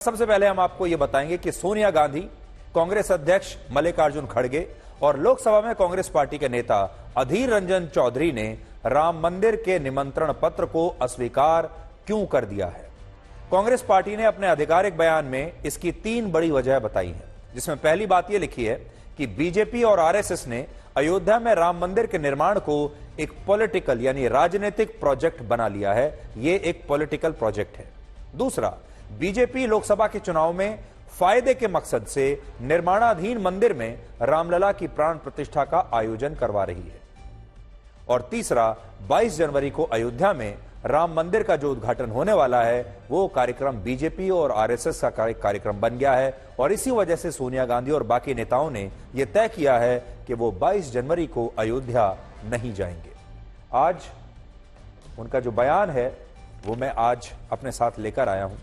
सबसे पहले हम आपको यह बताएंगे कि सोनिया गांधी, कांग्रेस अध्यक्ष मल्लिकार्जुन खड़गे और लोकसभा में कांग्रेस पार्टी के नेता अधीर रंजन चौधरी ने राम मंदिर के निमंत्रण पत्र को अस्वीकार क्यों कर दिया है। कांग्रेस पार्टी ने अपने आधिकारिक बयान में इसकी 3 बड़ी वजह बताई है, जिसमें पहली बात यह लिखी है कि बीजेपी और आरएसएस ने अयोध्या में राम मंदिर के निर्माण को एक पॉलिटिकल यानी राजनीतिक प्रोजेक्ट बना लिया है। यह एक पॉलिटिकल प्रोजेक्ट है। दूसरा, बीजेपी लोकसभा के चुनाव में फायदे के मकसद से निर्माणाधीन मंदिर में रामलला की प्राण प्रतिष्ठा का आयोजन करवा रही है। और तीसरा, 22 जनवरी को अयोध्या में राम मंदिर का जो उद्घाटन होने वाला है वो कार्यक्रम बीजेपी और आरएसएस का कार्यक्रम बन गया है और इसी वजह से सोनिया गांधी और बाकी नेताओं ने यह तय किया है कि वो 22 जनवरी को अयोध्या नहीं जाएंगे। आज उनका जो बयान है वो मैं आज अपने साथ लेकर आया हूं।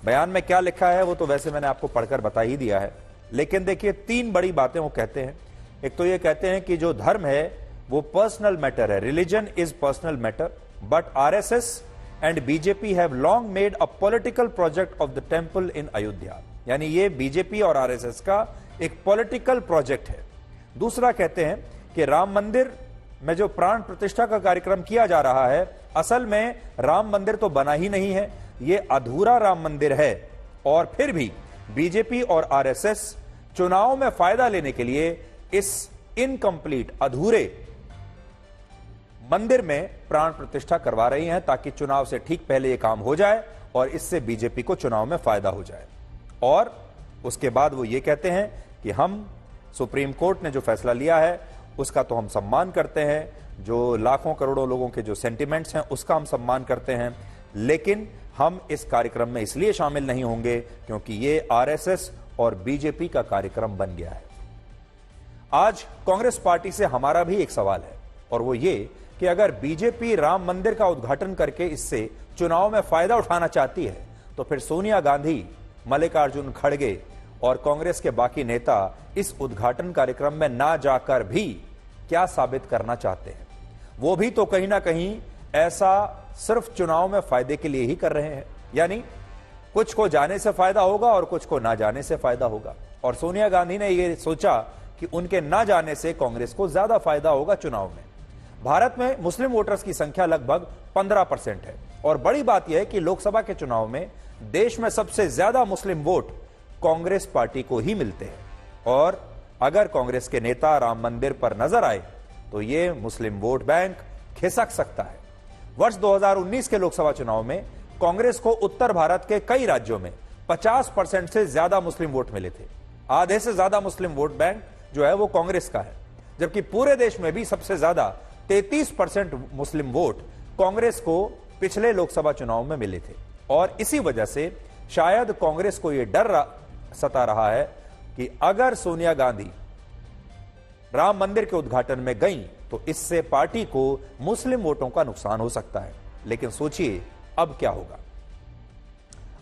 बयान में क्या लिखा है वो तो वैसे मैंने आपको पढ़कर बता ही दिया है, लेकिन देखिए 3 बड़ी बातें वो कहते हैं। एक तो ये कहते हैं कि जो धर्म है वो पर्सनल मैटर है, religion is personal matter, but RSS and BJP have long made a political project of the temple इन अयोध्या। यानी ये बीजेपी और आरएसएस का एक पॉलिटिकल प्रोजेक्ट है। दूसरा कहते हैं कि राम मंदिर में जो प्राण प्रतिष्ठा का कार्यक्रम किया जा रहा है, असल में राम मंदिर तो बना ही नहीं है, ये अधूरा राम मंदिर है। और फिर भी बीजेपी और आरएसएस चुनाव में फायदा लेने के लिए इस इनकंप्लीट अधूरे मंदिर में प्राण प्रतिष्ठा करवा रही हैं ताकि चुनाव से ठीक पहले यह काम हो जाए और इससे बीजेपी को चुनाव में फायदा हो जाए। और उसके बाद वो ये कहते हैं कि हम सुप्रीम कोर्ट ने जो फैसला लिया है उसका तो हम सम्मान करते हैं, जो लाखों करोड़ों लोगों के जो सेंटिमेंट्स हैं उसका हम सम्मान करते हैं, लेकिन हम इस कार्यक्रम में इसलिए शामिल नहीं होंगे क्योंकि ये आरएसएस और बीजेपी का कार्यक्रम बन गया है। आज कांग्रेस पार्टी से हमारा भी एक सवाल है और वो ये कि अगर बीजेपी राम मंदिर का उद्घाटन करके इससे चुनाव में फायदा उठाना चाहती है तो फिर सोनिया गांधी, मल्लिकार्जुन खड़गे और कांग्रेस के बाकी नेता इस उद्घाटन कार्यक्रम में ना जाकर भी क्या साबित करना चाहते हैं। वो भी तो कहीं ना कहीं ऐसा सिर्फ चुनाव में फायदे के लिए ही कर रहे हैं, यानी कुछ को जाने से फायदा होगा और कुछ को ना जाने से फायदा होगा। और सोनिया गांधी ने यह सोचा कि उनके ना जाने से कांग्रेस को ज्यादा फायदा होगा चुनाव में। भारत में मुस्लिम वोटर्स की संख्या लगभग 15% है और बड़ी बात यह है कि लोकसभा के चुनाव में देश में सबसे ज्यादा मुस्लिम वोट कांग्रेस पार्टी को ही मिलते हैं। और अगर कांग्रेस के नेता राम मंदिर पर नजर आए तो यह मुस्लिम वोट बैंक खिसक सकता है। वर्ष 2019 के लोकसभा चुनाव में कांग्रेस को उत्तर भारत के कई राज्यों में 50% से ज्यादा मुस्लिम वोट मिले थे। आधे से ज्यादा मुस्लिम वोट बैंक जो है वो कांग्रेस का है, जबकि पूरे देश में भी सबसे ज्यादा 33% मुस्लिम वोट कांग्रेस को पिछले लोकसभा चुनाव में मिले थे। और इसी वजह से शायद कांग्रेस को यह डर सता रहा है कि अगर सोनिया गांधी राम मंदिर के उद्घाटन में गई तो इससे पार्टी को मुस्लिम वोटों का नुकसान हो सकता है। लेकिन सोचिए अब क्या होगा।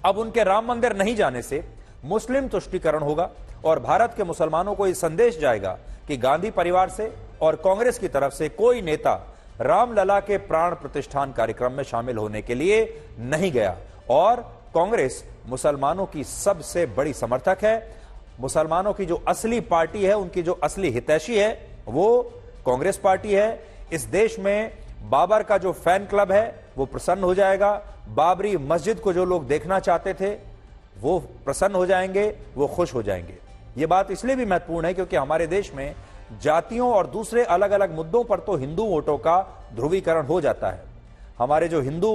अब उनके राम मंदिर नहीं जाने से मुस्लिम तुष्टीकरण होगा और भारत के मुसलमानों को यह संदेश जाएगा कि गांधी परिवार से और कांग्रेस की तरफ से कोई नेता रामलला के प्राण प्रतिष्ठान कार्यक्रम में शामिल होने के लिए नहीं गया। और कांग्रेस मुसलमानों की सबसे बड़ी समर्थक है। मुसलमानों की जो असली पार्टी है, उनकी जो असली हितैषी है वो कांग्रेस पार्टी है। इस देश में बाबर का जो फैन क्लब है वो प्रसन्न हो जाएगा। बाबरी मस्जिद को जो लोग देखना चाहते थे वो प्रसन्न हो जाएंगे, वो खुश हो जाएंगे। ये बात इसलिए भी महत्वपूर्ण है क्योंकि हमारे देश में जातियों और दूसरे अलग अलग मुद्दों पर तो हिंदू वोटों का ध्रुवीकरण हो जाता है। हमारे जो हिंदू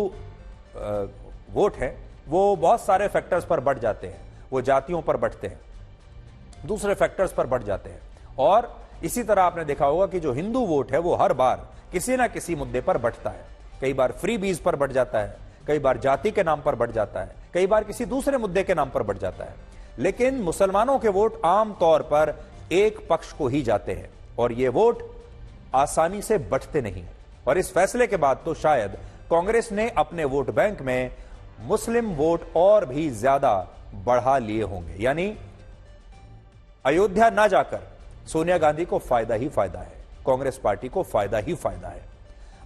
वोट हैं वो बहुत सारे फैक्टर्स पर बढ़ जाते हैं, वो जातियों पर बढ़ते हैं, दूसरे फैक्टर्स पर बढ़ जाते हैं। और इसी तरह आपने देखा होगा कि जो हिंदू वोट है वो हर बार किसी ना किसी मुद्दे पर बढ़ता है। कई बार फ्री बीज पर बढ़ जाता है, कई बार जाति के नाम पर बढ़ जाता है, कई बार किसी दूसरे मुद्दे के नाम पर बढ़ जाता है। लेकिन मुसलमानों के वोट आमतौर पर एक पक्ष को ही जाते हैं और ये वोट आसानी से बढ़ते नहीं। और इस फैसले के बाद तो शायद कांग्रेस ने अपने वोट बैंक में मुस्लिम वोट और भी ज्यादा बढ़ा लिए होंगे। यानी अयोध्या ना जाकर सोनिया गांधी को फायदा ही फायदा है, कांग्रेस पार्टी को फायदा ही फायदा है।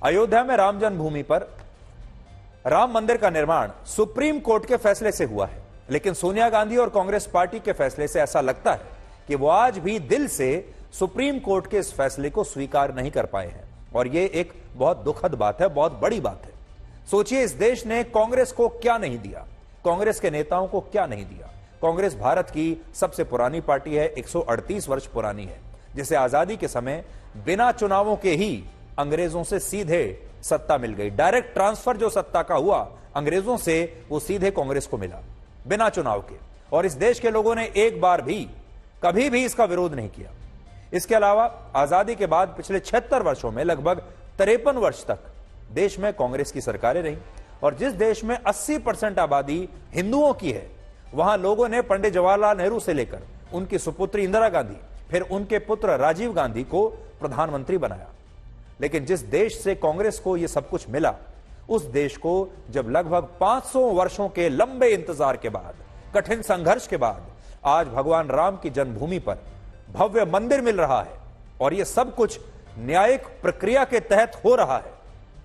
अयोध्या में राम जन्मभूमि पर राम मंदिर का निर्माण सुप्रीम कोर्ट के फैसले से हुआ है, लेकिन सोनिया गांधी और कांग्रेस पार्टी के फैसले से ऐसा लगता है कि वो आज भी दिल से सुप्रीम कोर्ट के इस फैसले को स्वीकार नहीं कर पाए हैं, और ये एक बहुत दुखद बात है, बहुत बड़ी बात है। सोचिए, इस देश ने कांग्रेस को क्या नहीं दिया, कांग्रेस के नेताओं को क्या नहीं दिया। कांग्रेस भारत की सबसे पुरानी पार्टी है, 138 वर्ष पुरानी है, जिसे आजादी के समय बिना चुनावों के ही अंग्रेजों से सीधे सत्ता मिल गई। डायरेक्ट ट्रांसफर जो सत्ता का हुआ अंग्रेजों से, वो सीधे कांग्रेस को मिला बिना चुनाव के, और इस देश के लोगों ने एक बार भी कभी भी इसका विरोध नहीं किया। इसके अलावा आजादी के बाद पिछले 76 वर्षों में लगभग 53 वर्ष तक देश में कांग्रेस की सरकारें रही, और जिस देश में 80% आबादी हिंदुओं की है, वहां लोगों ने पंडित जवाहरलाल नेहरू से लेकर उनकी सुपुत्री इंदिरा गांधी, फिर उनके पुत्र राजीव गांधी को प्रधानमंत्री बनाया। लेकिन जिस देश से कांग्रेस को यह सब कुछ मिला, उस देश को जब लगभग 500 वर्षों के लंबे इंतजार के बाद, कठिन संघर्ष के बाद आज भगवान राम की जन्मभूमि पर भव्य मंदिर मिल रहा है, और यह सब कुछ न्यायिक प्रक्रिया के तहत हो रहा है,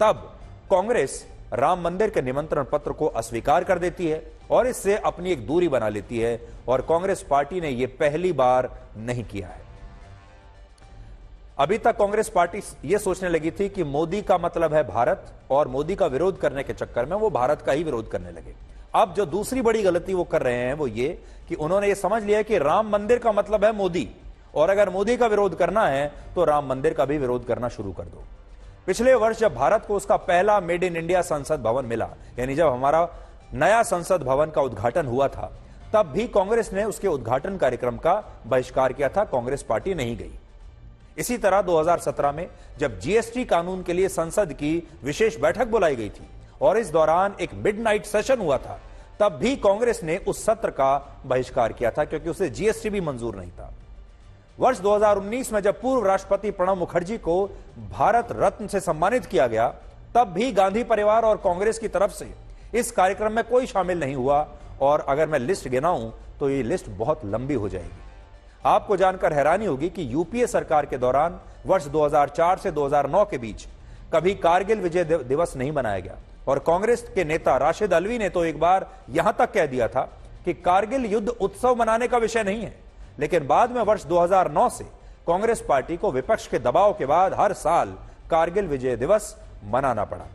तब कांग्रेस राम मंदिर के निमंत्रण पत्र को अस्वीकार कर देती है और इससे अपनी एक दूरी बना लेती है। और कांग्रेस पार्टी ने यह पहली बार नहीं किया है। अभी तक कांग्रेस पार्टी यह सोचने लगी थी कि मोदी का मतलब है भारत, और मोदी का विरोध करने के चक्कर में वो भारत का ही विरोध करने लगे। अब जो दूसरी बड़ी गलती वो कर रहे हैं वो ये कि उन्होंने ये समझ लिया कि राम मंदिर का मतलब है मोदी, और अगर मोदी का विरोध करना है तो राम मंदिर का भी विरोध करना शुरू कर दो। पिछले वर्ष जब भारत को उसका पहला मेड इन इंडिया संसद भवन मिला, यानी जब हमारा नया संसद भवन का उद्घाटन हुआ था, तब भी कांग्रेस ने उसके उद्घाटन कार्यक्रम का बहिष्कार किया था, कांग्रेस पार्टी नहीं गई। इसी तरह 2017 में जब जीएसटी कानून के लिए संसद की विशेष बैठक बुलाई गई थी और इस दौरान एक मिडनाइट सेशन हुआ था, तब भी कांग्रेस ने उस सत्र का बहिष्कार किया था, क्योंकि उसे जीएसटी भी मंजूर नहीं था। वर्ष 2019 में जब पूर्व राष्ट्रपति प्रणब मुखर्जी को भारत रत्न से सम्मानित किया गया, तब भी गांधी परिवार और कांग्रेस की तरफ से इस कार्यक्रम में कोई शामिल नहीं हुआ, और अगर मैं लिस्ट गिनाऊं तो ये लिस्ट बहुत लंबी हो जाएगी। आपको जानकर हैरानी होगी कि यूपीए सरकार के दौरान वर्ष 2004 से 2009 के बीच कभी कारगिल विजय दिवस नहीं मनाया गया, और कांग्रेस के नेता राशिद अलवी ने तो एक बार यहां तक कह दिया था कि कारगिल युद्ध उत्सव मनाने का विषय नहीं है। लेकिन बाद में वर्ष 2009 से कांग्रेस पार्टी को विपक्ष के दबाव के बाद हर साल कारगिल विजय दिवस मनाना पड़ा,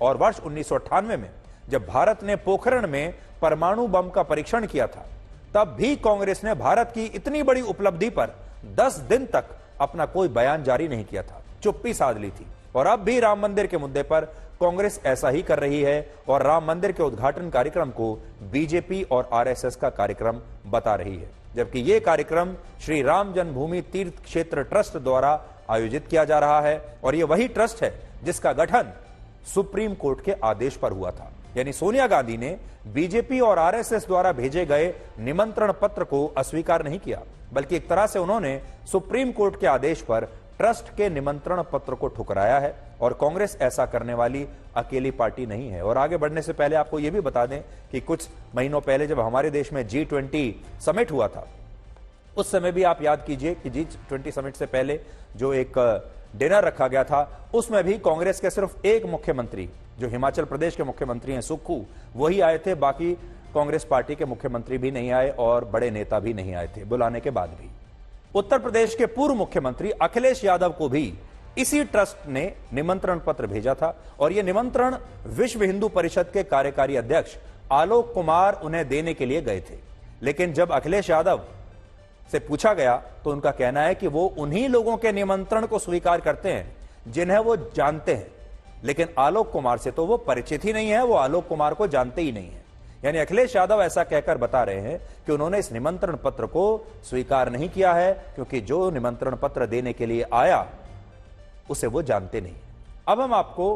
और वर्ष 1998 में जब भारत ने पोखरण में परमाणु बम का परीक्षण किया था, तब भी कांग्रेस ने भारत की इतनी बड़ी उपलब्धि पर 10 दिन तक अपना कोई बयान जारी नहीं किया था, चुप्पी साध ली थी। और अब भी राम मंदिर के मुद्दे पर कांग्रेस ऐसा ही कर रही है, और राम मंदिर के उद्घाटन कार्यक्रम को बीजेपी और आरएसएस का कार्यक्रम बता रही है, जबकि यह कार्यक्रम श्री राम जन्मभूमि तीर्थ क्षेत्र ट्रस्ट द्वारा आयोजित किया जा रहा है, और यह वही ट्रस्ट है जिसका गठन सुप्रीम कोर्ट के आदेश पर हुआ था। यानी सोनिया गांधी ने बीजेपी और आरएसएस द्वारा भेजे गए निमंत्रण पत्र को अस्वीकार नहीं किया, बल्कि एक तरह से उन्होंने सुप्रीम कोर्ट के आदेश पर ट्रस्ट के निमंत्रण पत्र को ठुकराया है। और कांग्रेस ऐसा करने वाली अकेली पार्टी नहीं है। और आगे बढ़ने से पहले आपको यह भी बता दें कि कुछ महीनों पहले जब हमारे देश में G20 समिट हुआ था, उस समय भी आप याद कीजिए कि G20 समिट से पहले जो एक डिनर रखा गया था, उसमें भी कांग्रेस के सिर्फ एक मुख्यमंत्री, जो हिमाचल प्रदेश के मुख्यमंत्री हैं सुक्खू, वही आए थे। बाकी कांग्रेस पार्टी के मुख्यमंत्री भी नहीं आए और बड़े नेता भी नहीं आए थे बुलाने के बाद भी। उत्तर प्रदेश के पूर्व मुख्यमंत्री अखिलेश यादव को भी इसी ट्रस्ट ने निमंत्रण पत्र भेजा था, और यह निमंत्रण विश्व हिंदू परिषद के कार्यकारी अध्यक्ष आलोक कुमार उन्हें देने के लिए गए थे। लेकिन जब अखिलेश यादव से पूछा गया तो उनका कहना है कि वो उन्हीं लोगों के निमंत्रण को स्वीकार करते हैं जिन्हें वो जानते हैं, लेकिन आलोक कुमार से तो वो परिचित ही नहीं है, वो आलोक कुमार को जानते ही नहीं है। यानी अखिलेश यादव ऐसा कहकर बता रहे हैं कि उन्होंने इस निमंत्रण पत्र को स्वीकार नहीं किया है, क्योंकि जो निमंत्रण पत्र देने के लिए आया उसे वो जानते नहीं। अब हम आपको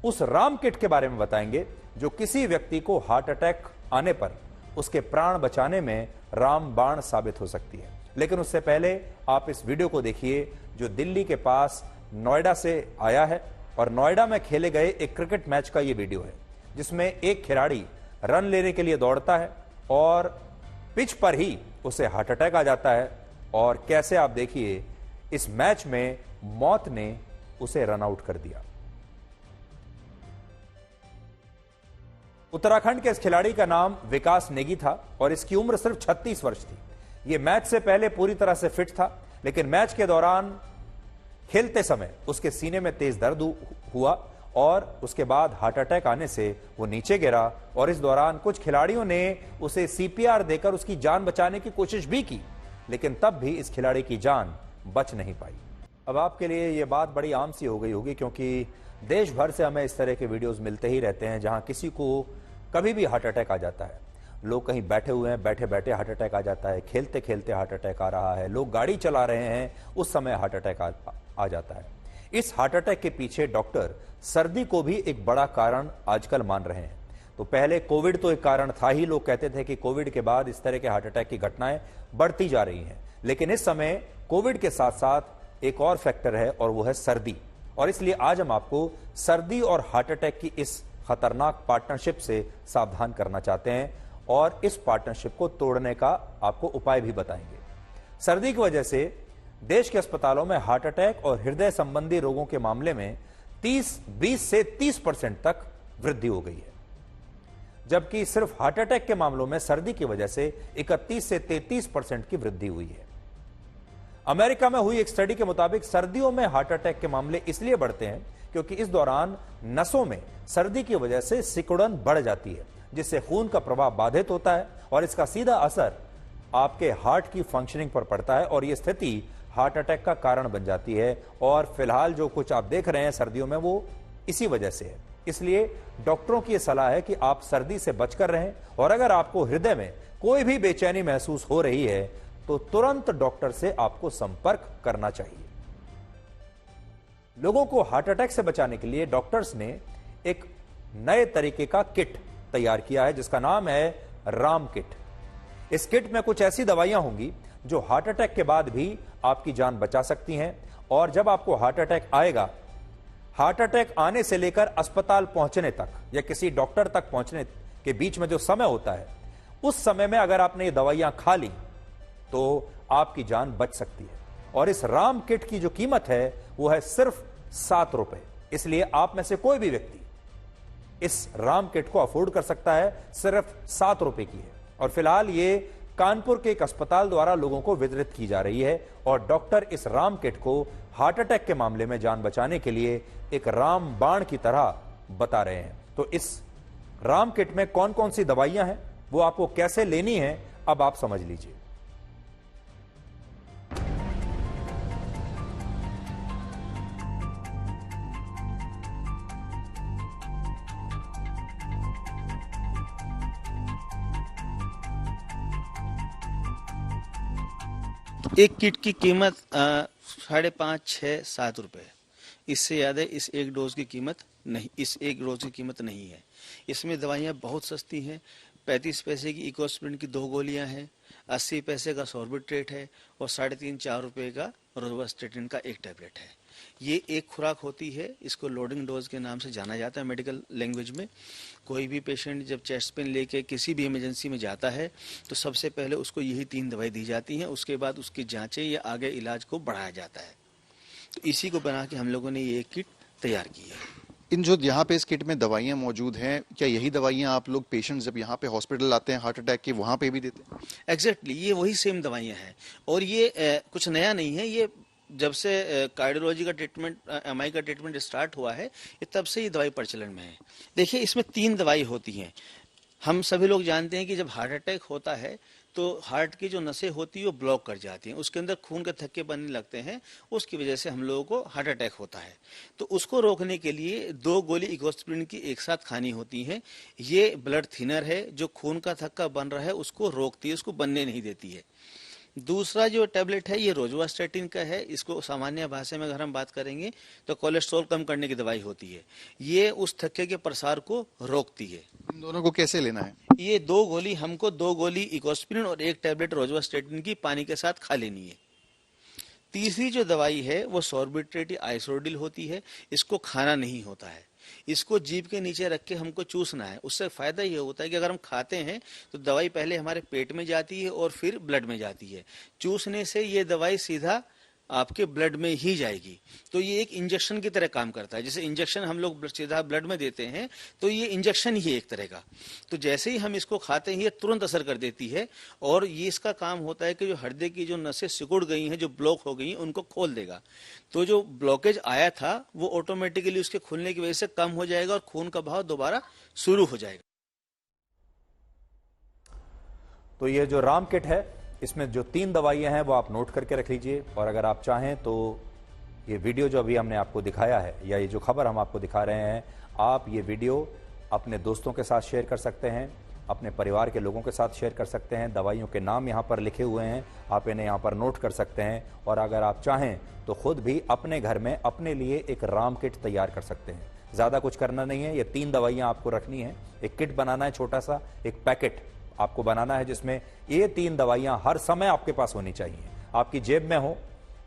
उस राम किट के बारे में बताएंगे जो किसी व्यक्ति को हार्ट अटैक आने पर उसके प्राण बचाने में राम बाण साबित हो सकती है। लेकिन उससे पहले आप इस वीडियो को देखिए जो दिल्ली के पास नोएडा से आया है, और नोएडा में खेले गए एक क्रिकेट मैच का यह वीडियो है, जिसमें एक खिलाड़ी रन लेने के लिए दौड़ता है और पिच पर ही उसे हार्ट अटैक आ जाता है, और कैसे आप देखिए इस मैच में मौत ने उसे रन आउट कर दिया। उत्तराखंड के इस खिलाड़ी का नाम विकास नेगी था और इसकी उम्र सिर्फ 36 वर्ष थी। यह मैच से पहले पूरी तरह से फिट था, लेकिन मैच के दौरान खेलते समय उसके सीने में तेज दर्द हुआ और उसके बाद हार्ट अटैक आने से वो नीचे गिरा और इस दौरान कुछ खिलाड़ियों ने उसे सीपीआर देकर उसकी जान बचाने की कोशिश भी की, लेकिन तब भी इस खिलाड़ी की जान बच नहीं पाई। अब आपके लिए यह बात बड़ी आम सी हो गई होगी, क्योंकि देश भर से हमें इस तरह के वीडियोस मिलते ही रहते हैं जहां किसी को कभी भी हार्ट अटैक आ जाता है। लोग कहीं बैठे हुए हैं, बैठे बैठे हार्ट अटैक आ जाता है, खेलते खेलते हार्ट अटैक आ रहा है, लोग गाड़ी चला रहे हैं उस समय हार्ट अटैक आ जाता है। इस हार्ट अटैक के पीछे डॉक्टर सर्दी को भी एक बड़ा कारण आजकल मान रहे हैं। तो पहले कोविड तो एक कारण था ही, लोग कहते थे कि कोविड के बाद इस तरह के हार्ट अटैक की घटनाएं बढ़ती जा रही हैं, लेकिन इस समय कोविड के साथ साथ एक और फैक्टर है और वो है सर्दी। और इसलिए आज हम आपको सर्दी और हार्ट अटैक की इस खतरनाक पार्टनरशिप से सावधान करना चाहते हैं और इस पार्टनरशिप को तोड़ने का आपको उपाय भी बताएंगे। सर्दी की वजह से देश के अस्पतालों में हार्ट अटैक और हृदय संबंधी रोगों के मामले में 20 से 30% तक वृद्धि हो गई है, जबकि सिर्फ हार्ट अटैक के मामलों में सर्दी की वजह से 31 से 33% की वृद्धि हुई है। अमेरिका में हुई एक स्टडी के मुताबिक सर्दियों में हार्ट अटैक के मामले इसलिए बढ़ते हैं क्योंकि इस दौरान नसों में सर्दी की वजह से सिकुड़न बढ़ जाती है, जिससे खून का प्रवाह बाधित होता है और इसका सीधा असर आपके हार्ट की फंक्शनिंग पर पड़ता है और यह स्थिति हार्ट अटैक का कारण बन जाती है। और फिलहाल जो कुछ आप देख रहे हैं सर्दियों में वो इसी वजह से है। इसलिए डॉक्टरों की यह सलाह है कि आप सर्दी से बचकर रहें और अगर आपको हृदय में कोई भी बेचैनी महसूस हो रही है तो तुरंत डॉक्टर से आपको संपर्क करना चाहिए। लोगों को हार्ट अटैक से बचाने के लिए डॉक्टर्स ने एक नए तरीके का किट तैयार किया है जिसका नाम है राम किट। इस किट में कुछ ऐसी दवाइयां होंगी जो हार्ट अटैक के बाद भी आपकी जान बचा सकती हैं और जब आपको हार्ट अटैक आएगा, हार्ट अटैक आने से लेकर अस्पताल पहुंचने तक या किसी डॉक्टर तक पहुंचने के बीच में जो समय होता है, उस समय में अगर आपने ये दवाइयां खा ली तो आपकी जान बच सकती है। और इस राम किट की जो कीमत है वो है सिर्फ 7 रुपए। इसलिए आप में से कोई भी व्यक्ति इस राम किट को अफोर्ड कर सकता है, सिर्फ 7 रुपए की है। और फिलहाल ये कानपुर के एक अस्पताल द्वारा लोगों को वितरित की जा रही है और डॉक्टर इस राम किट को हार्ट अटैक के मामले में जान बचाने के लिए एक राम बाण की तरह बता रहे हैं। तो इस राम किट में कौन कौन सी दवाइयां हैं, वो आपको कैसे लेनी है, अब आप समझ लीजिए। एक किट की कीमत 5.5, 6, 7 रुपए। इससे ज्यादा इस एक डोज की कीमत नहीं है। इसमें दवाइयाँ बहुत सस्ती हैं। 35 पैसे की इकोस्प्रिन की 2 गोलियां हैं, 80 पैसे का सॉर्बिट्रेट है और 3.5-4 रुपए का रोजुवास्टेटिन का एक टैबलेट है। ये एक खुराक होती है, इसको लोडिंग डोज के नाम से जाना जाता है मेडिकल लैंग्वेज में। कोई भी पेशेंट जब चेस्ट पेन लेके किसी भी इमरजेंसी में जाता है तो सबसे पहले उसको यही 3 दवाई दी जाती हैं, उसके बाद उसकी जांचें या आगे इलाज को बढ़ाया जाता है। तो इसी को बना के हम लोगों ने ये किट तैयार की है। इन जो यहाँ पे इस किट में दवाइयाँ मौजूद हैं, क्या यही दवाइयाँ आप लोग पेशेंट जब यहाँ पे हॉस्पिटल आते हैं हार्ट अटैक की, वहाँ पे भी देते हैं? एग्जैक्टली, ये वही सेम दवाइयाँ हैं और ये कुछ नया नहीं है। ये जब से कार्डियोलॉजी का ट्रीटमेंट, एमआई का ट्रीटमेंट स्टार्ट हुआ है, ये तब से ये दवाई प्रचलन में है। देखिए, इसमें 3 दवाई होती हैं। हम सभी लोग जानते हैं कि जब हार्ट अटैक होता है तो हार्ट की जो नसें होती है वो ब्लॉक कर जाती हैं, उसके अंदर खून के थक्के बनने लगते हैं, उसकी वजह से हम लोगों को हार्ट अटैक होता है। तो उसको रोकने के लिए 2 गोली इकोस्प्रिन की एक साथ खानी होती हैं। ये ब्लड थिनर है, जो खून का थक्का बन रहा है उसको रोकती है, उसको बनने नहीं देती है। दूसरा जो टैबलेट है ये रोजुवास्टेटिन का है। इसको सामान्य भाषा में अगर हम बात करेंगे तो कोलेस्ट्रॉल कम करने की दवाई होती है। ये उस थक्के के प्रसार को रोकती है। इन दोनों को कैसे लेना है? ये 2 गोली हमको 2 गोली इकोस्प्रिन और 1 टैबलेट रोजुवास्टेटिन की पानी के साथ खा लेनी है। तीसरी जो दवाई है वो सॉर्बिट्रेट या आइसोडिल होती है। इसको खाना नहीं होता है, इसको जीभ के नीचे रख के हमको चूसना है। उससे फायदा ये होता है कि अगर हम खाते हैं तो दवाई पहले हमारे पेट में जाती है और फिर ब्लड में जाती है। चूसने से ये दवाई सीधा आपके ब्लड में ही जाएगी। तो ये एक इंजेक्शन की तरह काम करता है। जैसे इंजेक्शन हम लोग सीधा ब्लड में देते हैं, तो ये इंजेक्शन ही है एक तरह का। तो जैसे ही हम इसको खाते हैं ये तुरंत असर कर देती है, और ये इसका काम होता है कि जो हृदय की जो नसें सिकुड़ गई हैं, जो ब्लॉक हो गई हैं, उनको खोल देगा। तो जो ब्लॉकेज आया था वो ऑटोमेटिकली उसके खुलने की वजह से कम हो जाएगा और खून का बहाव दोबारा शुरू हो जाएगा। तो ये जो राम किट है, इसमें जो 3 दवाइयां हैं वो आप नोट करके रख लीजिए, और अगर आप चाहें तो ये वीडियो जो अभी हमने आपको दिखाया है, या ये जो खबर हम आपको दिखा रहे हैं, आप ये वीडियो अपने दोस्तों के साथ शेयर कर सकते हैं, अपने परिवार के लोगों के साथ शेयर कर सकते हैं। दवाइयों के नाम यहाँ पर लिखे हुए हैं, आप इन्हें यहाँ पर नोट कर सकते हैं, और अगर आप चाहें तो खुद भी अपने घर में अपने लिए एक राम किट तैयार कर सकते हैं। ज़्यादा कुछ करना नहीं है, ये 3 दवाइयाँ आपको रखनी है। एक किट बनाना है, छोटा सा एक पैकेट आपको बनाना है, जिसमें ये 3 दवाइयाँ हर समय आपके पास होनी चाहिए, आपकी जेब में हो।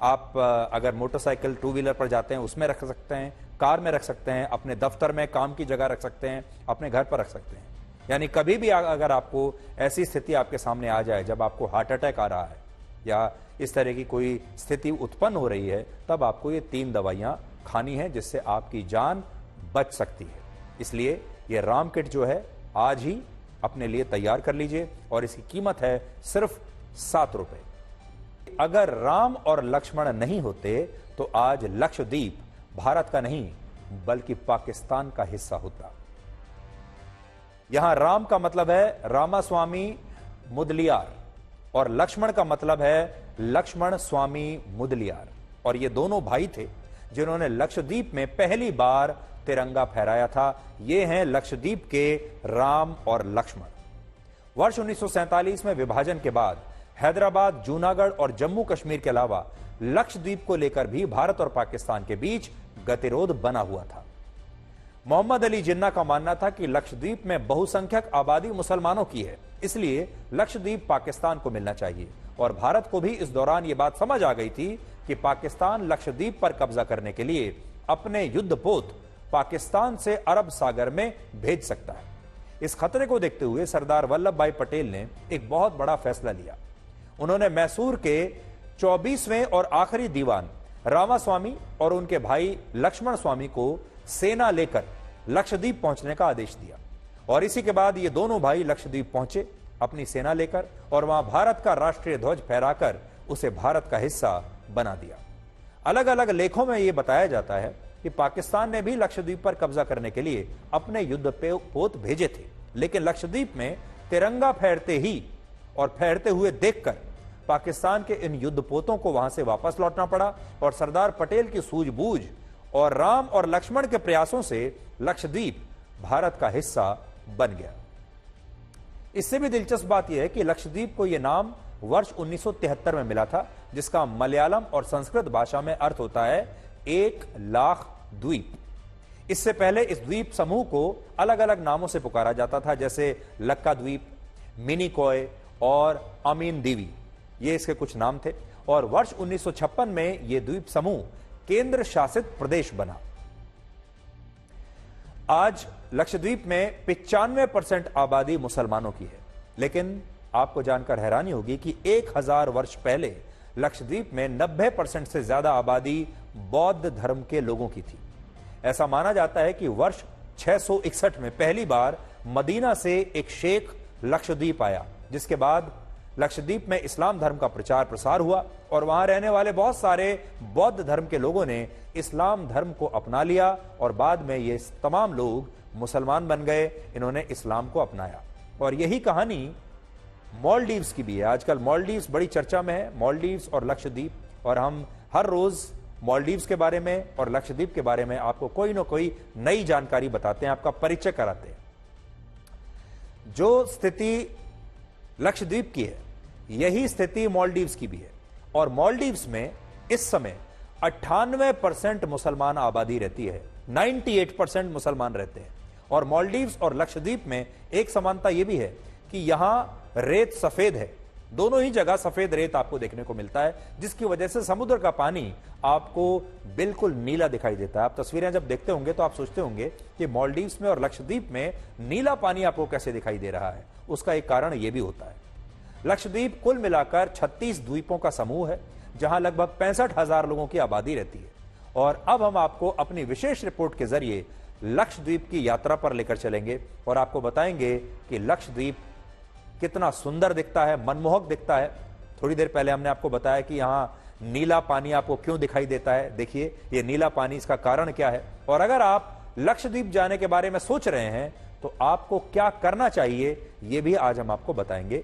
आप अगर मोटरसाइकिल 2 व्हीलर पर जाते हैं उसमें रख सकते हैं, कार में रख सकते हैं, अपने दफ्तर में काम की जगह रख सकते हैं, अपने घर पर रख सकते हैं। यानी कभी भी अगर आपको ऐसी स्थिति आपके सामने आ जाए जब आपको हार्ट अटैक आ रहा है या इस तरह की कोई स्थिति उत्पन्न हो रही है, तब आपको ये 3 दवाइयां खानी है, जिससे आपकी जान बच सकती है। इसलिए ये राम किट जो है आज ही अपने लिए तैयार कर लीजिए, और इसकी कीमत है सिर्फ 7 रुपए। अगर राम और लक्ष्मण नहीं होते तो आज लक्षद्वीप भारत का नहीं बल्कि पाकिस्तान का हिस्सा होता। यहां राम का मतलब है रामास्वामी मुदलियार, और लक्ष्मण का मतलब है लक्ष्मण स्वामी मुदलियार, और ये दोनों भाई थे जिन्होंने लक्षद्वीप में पहली बार तिरंगा फहराया था। ये हैं लक्षद्वीप के राम और लक्ष्मण। वर्ष 1947 में विभाजन के बाद हैदराबाद, जूनागढ़ और जम्मू कश्मीर के अलावा लक्षद्वीप को लेकर भी भारत और पाकिस्तान के बीच गतिरोध बना हुआ था। मोहम्मद अली जिन्ना का मानना था कि लक्षद्वीप में बहुसंख्यक आबादी मुसलमानों की है, इसलिए लक्षद्वीप पाकिस्तान को मिलना चाहिए, और भारत को भी इस दौरान यह बात समझ आ गई थी कि पाकिस्तान लक्षद्वीप पर कब्जा करने के लिए अपने युद्धपोत पाकिस्तान से अरब सागर में भेज सकता है। इस खतरे को देखते हुए सरदार वल्लभ भाई पटेल ने एक बहुत बड़ा फैसला लिया। उन्होंने मैसूर के 24वें और आखिरी दीवान रामास्वामी और उनके भाई लक्ष्मण स्वामी को सेना लेकर लक्षद्वीप पहुंचने का आदेश दिया, और इसी के बाद ये दोनों भाई लक्षद्वीप पहुंचे अपनी सेना लेकर, और वहां भारत का राष्ट्रीय ध्वज फहराकर उसे भारत का हिस्सा बना दिया। अलग अलग लेखों में यह बताया जाता है कि पाकिस्तान ने भी लक्षद्वीप पर कब्जा करने के लिए अपने युद्धपोत भेजे थे, लेकिन लक्षद्वीप में तिरंगा फहरते ही और फहरते हुए देखकर पाकिस्तान के इन युद्धपोतों को वहां से वापस लौटना पड़ा, और सरदार पटेल की सूझबूझ और राम और लक्ष्मण के प्रयासों से लक्षद्वीप भारत का हिस्सा बन गया। इससे भी दिलचस्प बात यह है कि लक्षद्वीप को यह नाम वर्ष 1973 में मिला था, जिसका मलयालम और संस्कृत भाषा में अर्थ होता है 1 लाख द्वीप। इससे पहले इस द्वीप समूह को अलग अलग नामों से पुकारा जाता था, जैसे लक्का द्वीप, मिनीकॉय और अमीन दीवी, ये इसके कुछ नाम थे, और वर्ष 1956 में यह द्वीप समूह केंद्र शासित प्रदेश बना। आज लक्षद्वीप में 95% आबादी मुसलमानों की है, लेकिन आपको जानकर हैरानी होगी कि 1000 वर्ष पहले लक्षद्वीप में 90% से ज्यादा आबादी बौद्ध धर्म के लोगों की थी। ऐसा माना जाता है कि वर्ष 661 में पहली बार मदीना से एक शेख लक्षद्वीप आया, जिसके बाद लक्षद्वीप में इस्लाम धर्म का प्रचार प्रसार हुआ, और वहां रहने वाले बहुत सारे बौद्ध धर्म के लोगों ने इस्लाम धर्म को अपना लिया, और बाद में ये तमाम लोग मुसलमान बन गए, इन्होंने इस्लाम को अपनाया। और यही कहानी मालदीव्स की भी है। आजकल मालदीव्स बड़ी चर्चा में है, मालदीव्स और लक्षद्वीप, और हम हर रोज मालदीव्स के बारे में और लक्षद्वीप के बारे में आपको कोई ना कोई नई जानकारी बताते हैं, आपका परिचय कराते हैं। जो स्थिति लक्षद्वीप की है, यही स्थिति मालदीव्स की भी है, और मालदीव्स में इस समय 98% मुसलमान आबादी रहती है, 98% मुसलमान रहते हैं। और मालदीव्स और लक्षद्वीप में एक समानता यह भी है कि यहां रेत सफेद है, दोनों ही जगह सफेद रेत आपको देखने को मिलता है, जिसकी वजह से समुद्र का पानी आपको बिल्कुल नीला दिखाई देता है। आप तस्वीरें जब देखते होंगे तो आप सोचते होंगे कि मालदीव्स में और लक्षद्वीप में नीला पानी आपको कैसे दिखाई दे रहा है। उसका एक कारण यह भी होता है, लक्षद्वीप कुल मिलाकर 36 द्वीपों का समूह है, जहां लगभग 65,000 लोगों की आबादी रहती है। और अब हम आपको अपनी विशेष रिपोर्ट के जरिए लक्षद्वीप की यात्रा पर लेकर चलेंगे और आपको बताएंगे कि लक्षद्वीप कितना सुंदर दिखता है, मनमोहक दिखता है। थोड़ी देर पहले हमने आपको बताया कि यहां नीला पानी आपको क्यों दिखाई देता है। देखिए ये नीला पानी, इसका कारण क्या है। और अगर आप लक्षद्वीप जाने के बारे में सोच रहे हैं तो आपको क्या करना चाहिए, यह भी आज हम आपको बताएंगे।